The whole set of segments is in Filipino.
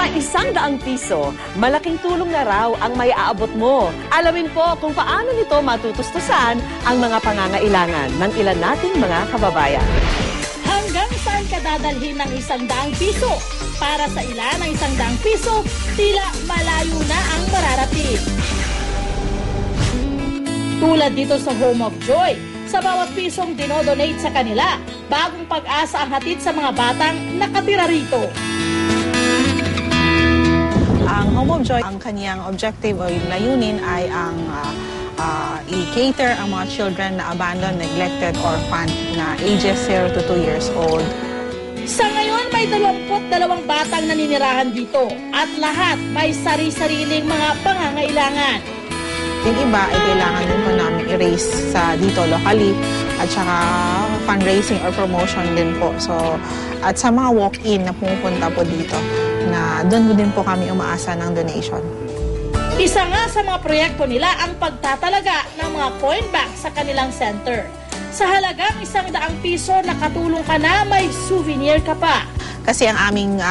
Sa 100 piso, malaking tulong na raw ang may aabot mo. Alamin po kung paano nito matutustusan ang mga pangangailangan ng ilan nating mga kababayan. Hanggang saan ka dadalhin ng 100 piso? Para sa ilan, ang 100 piso, tila malayo na ang mararating. Tulad dito sa Home of Joy, sa bawat pisong dinodonate sa kanila, bagong pag-asa ang hatid sa mga batang nakatira rito. Ang Home of Joy, ang kaniyang objective o layunin ay ang i-cater ang mga children na abandoned, neglected, orphan na ages 0 to 2 years old. Sa ngayon, may 22 batang naninirahan dito at lahat may sari-sariling mga pangangailangan. Yung iba ay kailangan din po namin i-raise sa dito locally at saka fundraising or promotion din po. So, at sa mga walk-in na pumupunta po dito, na doon din po kami umaasa ng donation. Isa nga sa mga proyekto nila ang pagtatalaga ng mga coin bank sa kanilang center. Sa halagang 100 piso, nakatulong ka na, may souvenir ka pa. Kasi ang aming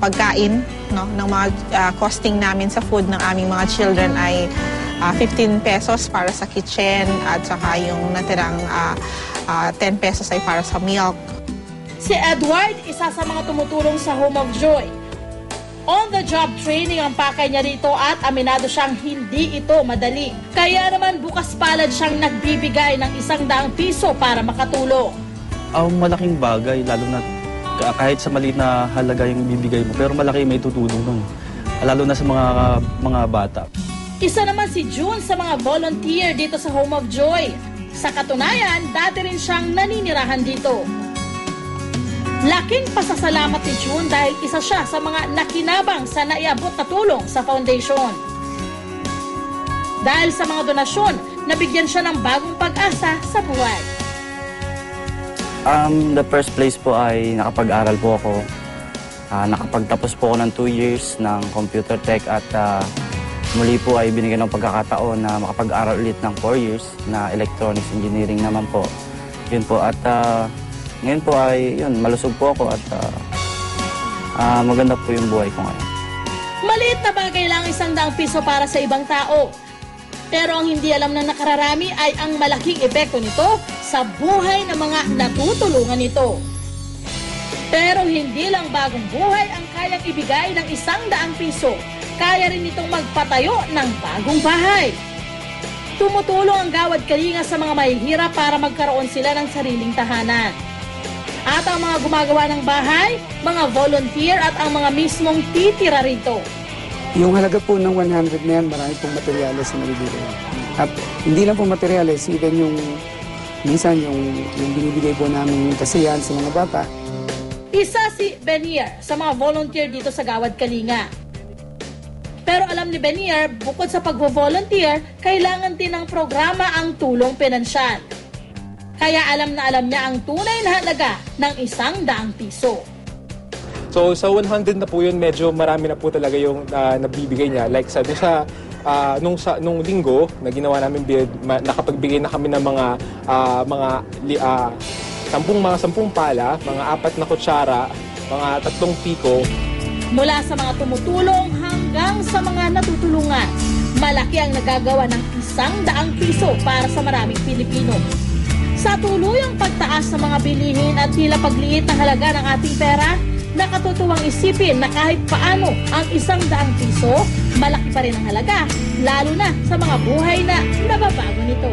pagkain, no, ng mga costing namin sa food ng aming mga children ay 15 pesos para sa kitchen at saka yung natirang 10 pesos ay para sa milk. Si Edward, isa sa mga tumutulong sa Home of Joy. On-the-job training ang pakay niya rito at aminado siyang hindi ito madali. Kaya naman bukas palad siyang nagbibigay ng 100 piso para makatulong. Malaking bagay, lalo na kahit sa maliit na halaga yung bibigay mo, pero malaki may tutulong nun. Lalo na sa mga bata. Isa naman si June sa mga volunteer dito sa Home of Joy. Sa katunayan, dati rin siyang naninirahan dito. Laking pasasalamat ni June dahil isa siya sa mga nakinabang sa naiabot na tulong sa foundation. Dahil sa mga donasyon, nabigyan siya ng bagong pag-asa sa buhay. The first place po ay nakapag-aral po ako. Nakapagtapos po ako ng 2 years ng computer tech at muli po ay binigyan ng pagkakataon na makapag-aral ulit ng 4 years na electronics engineering naman po. Yun po at ngayon po ay yun, malusog po ako at maganda po yung buhay ko ngayon. Maliit na bagay lang 100 piso para sa ibang tao. Pero ang hindi alam ng nakararami ay ang malaking epekto nito sa buhay ng mga natutulungan nito. Pero hindi lang bagong buhay ang kayang ibigay ng 100 piso. Kaya rin itong magpatayo ng bagong bahay. Tumutulong ang Gawad Kalinga sa mga mahihirap para magkaroon sila ng sariling tahanan. At ang mga gumagawa ng bahay, mga volunteer at ang mga mismong titira rito. Yung halaga po ng 100 na yan, marami pong materyales na nabibigay. At hindi lang po materyales, even yung minsan yung binibigay po namin yung kasiyahan sa mga bata. Isa si Benier sa mga volunteer dito sa Gawad Kalinga. Pero alam ni Benier, bukod sa pag-volunteer, kailangan din ng programa ang tulong pinansyal. Kaya alam niya ang tunay na halaga ng 100 piso. So sa 100 na po yun, medyo marami na po talaga yung nabibigay niya. Like sabi siya, nung linggo na ginawa namin bid, nakapagbigay na kami ng mga 10 pala, mga 4 na kutsara, mga 3 piko. Mula sa mga tumutulong hanggang sa mga natutulungan, malaki ang nagagawa ng 100 piso para sa maraming Pilipino. Sa tuluyang pagtaas ng mga bilihin at tila pagliit ng halaga ng ating pera, nakatutuwang isipin na kahit paano ang 100 piso, malaki pa rin ang halaga, lalo na sa mga buhay na nababago nito.